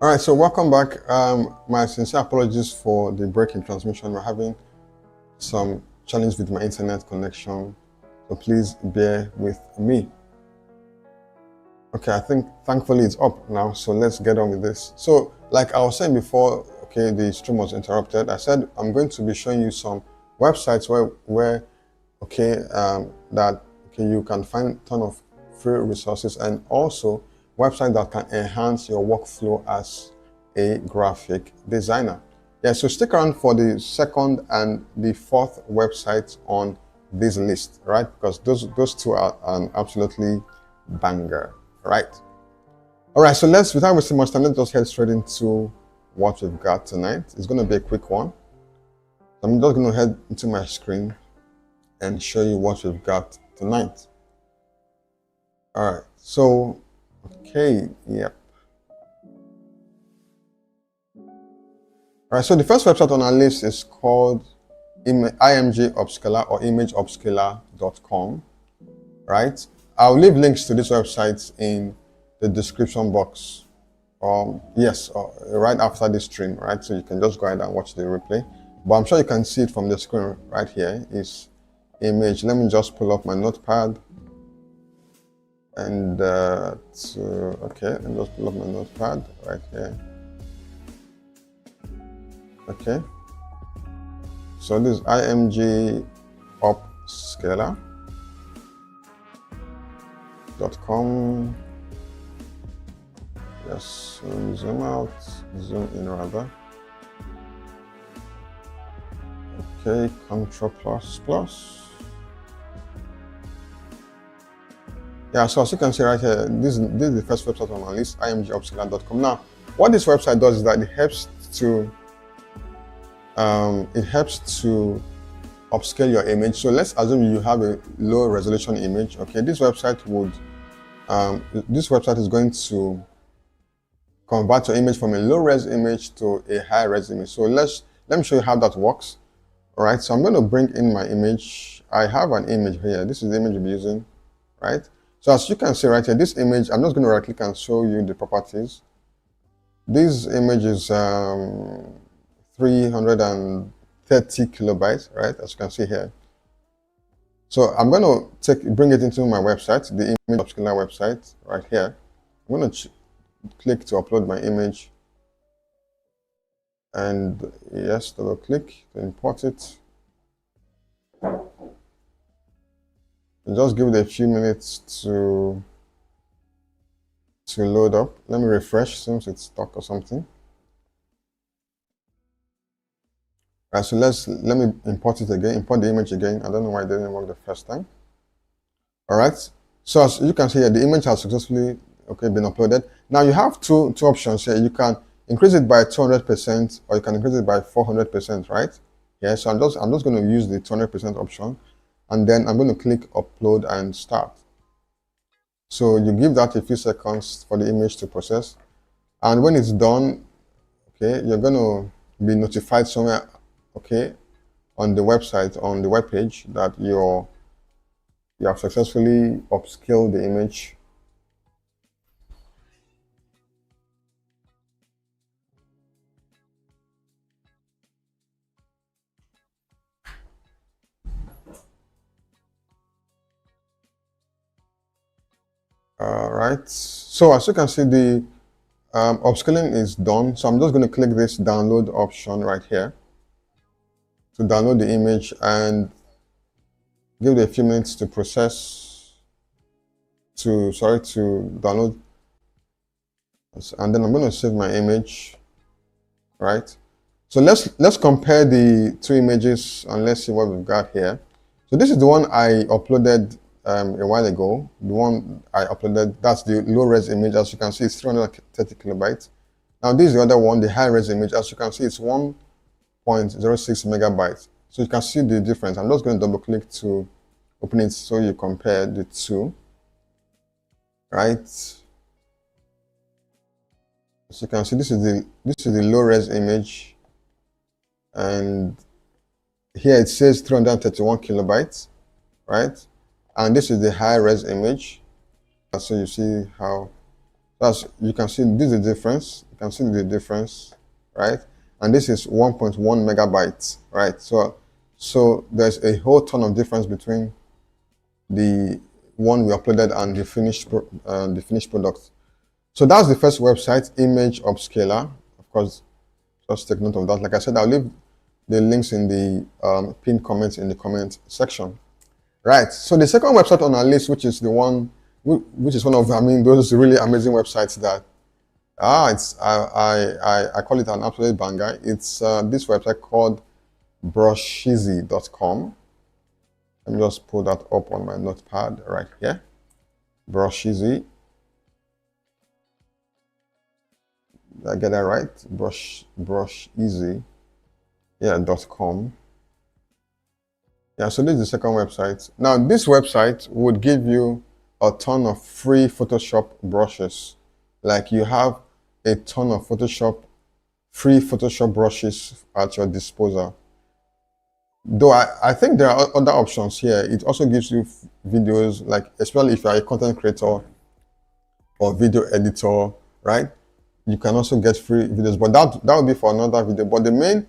All right, so welcome back. My sincere apologies for the break in transmission. We're having some challenge with my internet connection, so please bear with me. Okay, I think thankfully it's up now, so let's get on with this. So, like I was saying before, okay, the stream was interrupted. I said I'm going to be showing you some websites where you can find a ton of free resources, and also website that can enhance your workflow as a graphic designer. Yeah, so stick around for the second and the fourth websites on this list, right? Because those two are an absolutely banger, right? All right, so without wasting much time, let's just head straight into what we've got tonight. It's going to be a quick one. I'm just going to head into my screen and show you what we've got tonight. All right, so okay, yep. All right, so the first website on our list is called IMG Upscaler or imageupscaler.com, right? I'll leave links to these websites in the description box. Right after this stream, right? So you can just go ahead and watch the replay. But I'm sure you can see it from the screen right here. Is image. Let me just pull up my notepad. And let me just pull up my notepad right here. Okay. So this is IMG upscaler.com. Yes, zoom out, zoom in rather. Okay, Ctrl++. Yeah, so as you can see right here, this is the first website on my list, imgupscaler.com. Now, what this website does is that it helps to upscale your image. So let's assume you have a low resolution image. Okay, this website is going to convert your image from a low res image to a high res image. So let me show you how that works. All right, so I'm going to bring in my image. I have an image here. This is the image we'll be using, right? So as you can see right here, this image, I'm just going to right click and show you the properties. This image is 330 kilobytes, right? As you can see here. So I'm going to bring it into my website, the image upscaler website right here. I'm going to click to upload my image. And yes, double click to import it. And just give it a few minutes to load up. Let me refresh since it's stuck or something. All right, so let me import it again, import the image again. I don't know why it didn't work the first time. All right, so as you can see here, the image has successfully been uploaded. Now you have two options here. You can increase it by 200% or you can increase it by 400%, right? Yeah, so I'm just going to use the 200% option, and then I'm going to click upload and start. So you give that a few seconds for the image to process, and when it's done, okay, you're going to be notified somewhere, okay, on the website, on the web page, that you have successfully upscaled the image. All right, so as you can see, the upscaling is done. So I'm just going to click this download option right here to download the image and give it a few minutes to process, to download. And then I'm going to save my image, right? So let's compare the two images and let's see what we've got here. So this is the one I uploaded a while ago. The one I uploaded, that's the low res image. As you can see, it's 330 kilobytes. Now this is the other one, the high res image. As you can see, it's 1.06 megabytes. So you can see the difference. I'm just going to double click to open it so you compare the two, right? As you can see, this is the low res image, and here it says 331 kilobytes, right? And this is the high res image. So you see how That's, you can see this is the difference. You can see the difference, right? And this is 1.1 megabytes, right? So there's a whole ton of difference between the one we uploaded and the finished product. So that's the first website, Image Upscaler. Of course, just take note of that. Like I said, I'll leave the links in the pinned comments in the comment section. Right. So the second website on our list, which is one of, those really amazing websites that I call it an absolute banger. It's this website called Brushesy.com. Let me just pull that up on my notepad right here. Brushesy. Did I get that right? Brushesy. Yeah, .com. Yeah, so this is the second website. Now, this website would give you a ton of free Photoshop brushes. Like, you have a ton of free Photoshop brushes at your disposal. Though I think there are other options here. It also gives you videos, like especially if you are a content creator or video editor, right? You can also get free videos, but that would be for another video. But the main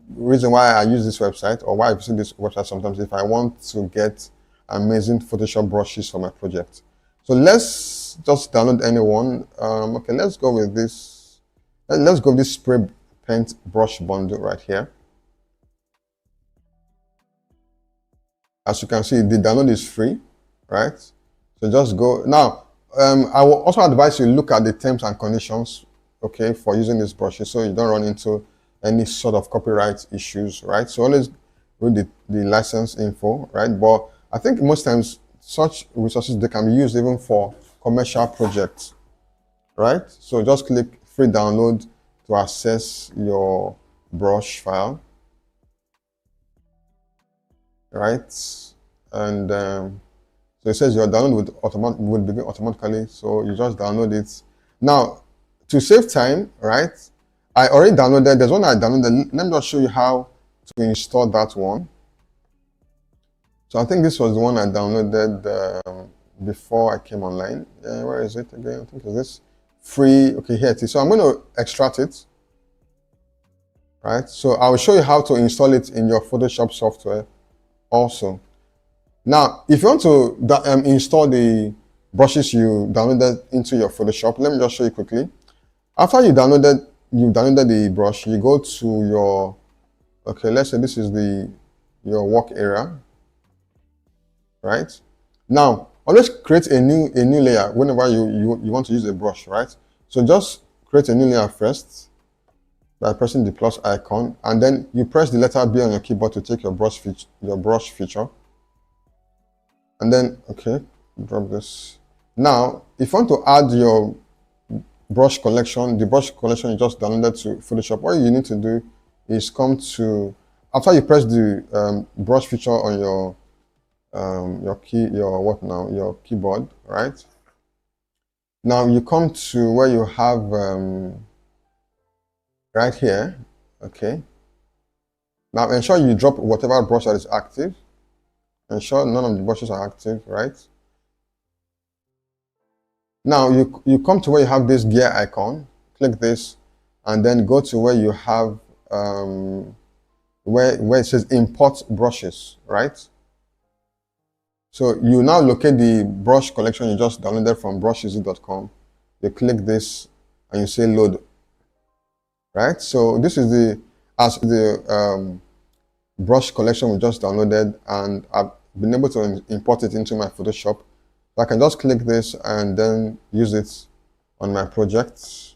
reason why I use this website, or why I visit this website sometimes, if I want to get amazing Photoshop brushes for my project. So let's just download any one. Okay, let's go with this. Let's go with this spray paint brush bundle right here. As you can see, the download is free, right? So just go. Now, I will also advise you look at the terms and conditions, okay, for using these brushes, so you don't run into any sort of copyright issues, right? So always read the license info, right? But I think most times such resources, they can be used even for commercial projects, right? So just click free download to access your brush file, right? And so it says your download would begin automatically, so you just download it. Now, to save time, right? I already downloaded. There's one I downloaded. Let me just show you how to install that one. So I think this was the one I downloaded before I came online. Where is it again? I think it's this free. Okay, here it is. So I'm going to extract it. Right. So I will show you how to install it in your Photoshop software also. Now, if you want to install the brushes you downloaded into your Photoshop, let me just show you quickly. After you downloaded the brush, you go to your, okay, let's say this is your work area, right? Now, always create a new layer whenever you want to use a brush, right? So just create a new layer first by pressing the plus icon, and then you press the letter B on your keyboard to take your brush feature. And then, okay, drop this. Now, if you want to add your brush collection, the brush collection you just downloaded to Photoshop, all you need to do is come to, after you press the brush feature on your keyboard, right? Now you come to where you have right here, okay. Now ensure you drop whatever brush that is active. Ensure none of the brushes are active, right? Now you come to where you have this gear icon, click this, and then go to where you have where it says import brushes, right? So you now locate the brush collection you just downloaded from brushesy.com. You click this and you say load, right? So this is the brush collection we just downloaded, and I've been able to import it into my Photoshop. So I can just click this and then use it on my project,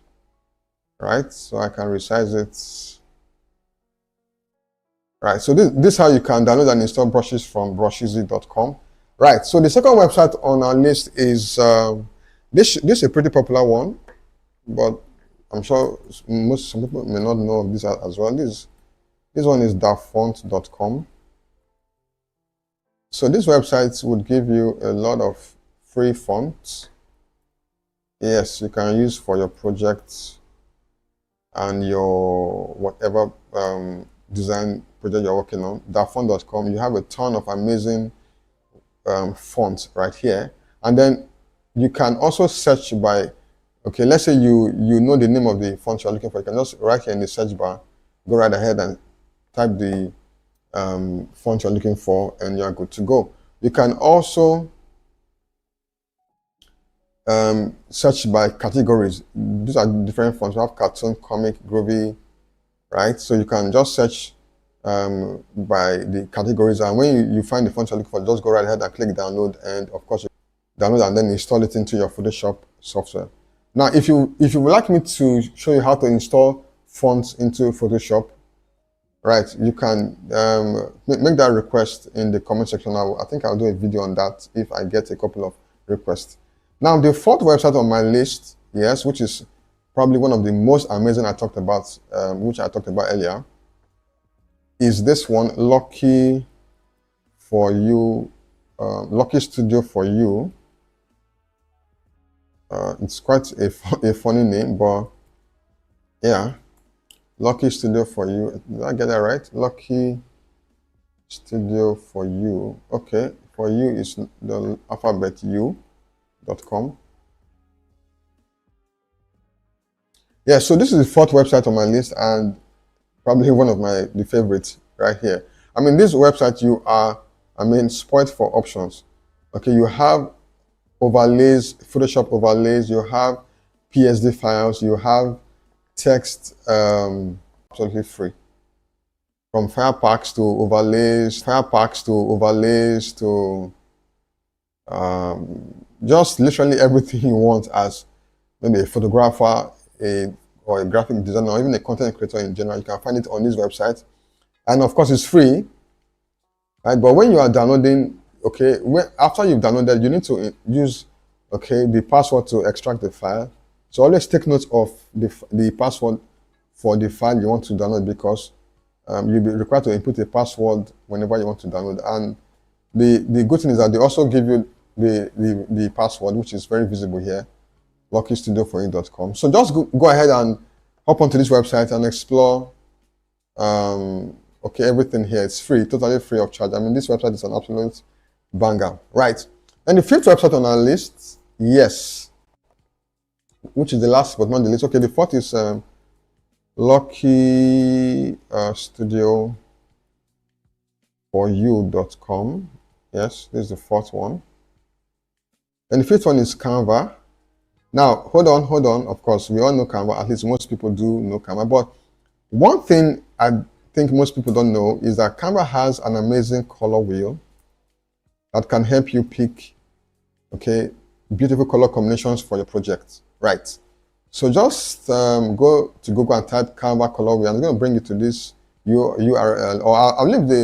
right? So I can resize it, right? So this is how you can download and install brushes from brushesy.com, right? So the second website on our list is this is a pretty popular one, but I'm sure some people may not know of this as well. This one is dafont.com. So this website would give you a lot of free fonts. Yes, you can use for your projects and your whatever design project you're working on. Dafont.com, you have a ton of amazing fonts right here. And then you can also search by, okay, let's say you know the name of the font you're looking for. You can just right here in the search bar, go right ahead and type the font you're looking for, and you're good to go. You can also search by categories. These are different fonts. We have cartoon, comic, groovy, right? So you can just search by the categories, and when you find the font you're looking for, just go right ahead and click download, and of course you download and then install it into your Photoshop software. Now, if you would like me to show you how to install fonts into Photoshop, right, you can make that request in the comment section. I think I'll do a video on that if I get a couple of requests. Now, the fourth website on my list, yes, which is probably one of the most amazing I talked about, which I talked about earlier, is this one, Luckystudio4u. It's quite a funny name, but yeah, Luckystudio4u. Did I get that right? Luckystudio4u. Okay, for you is the alphabet u.com. Yeah, so this is the fourth website on my list, and probably one of the favorites right here. I mean, this website, you are, spoiled for options. Okay, you have overlays, Photoshop overlays, you have PSD files, you have text, absolutely free. From file packs to overlays, to just literally everything you want as maybe a photographer, or a graphic designer, or even a content creator in general. You can find it on this website, and of course it's free, right? But when you are downloading, okay, after you've downloaded, you need to use, okay, the password to extract the file. So always take note of the password for the file you want to download, because you'll be required to input a password whenever you want to download. And the good thing is that they also give you the password, which is very visible here, Luckystudio4u.com. So just go ahead and hop onto this website and explore okay, everything here. It's free, totally free of charge. I mean, this website is an absolute banger, right? And the fifth website on our list, yes, which is the last but not the least. Okay, the fourth is Luckystudio4u.com. Yes, this is the fourth one. And the fifth one is Canva. Now, hold on. Of course, we all know Canva. At least most people do know Canva. But one thing I think most people don't know is that Canva has an amazing color wheel that can help you pick, okay, beautiful color combinations for your project, right? So just go to Google and type Canva color wheel. I'm going to bring you to this URL, or I'll leave the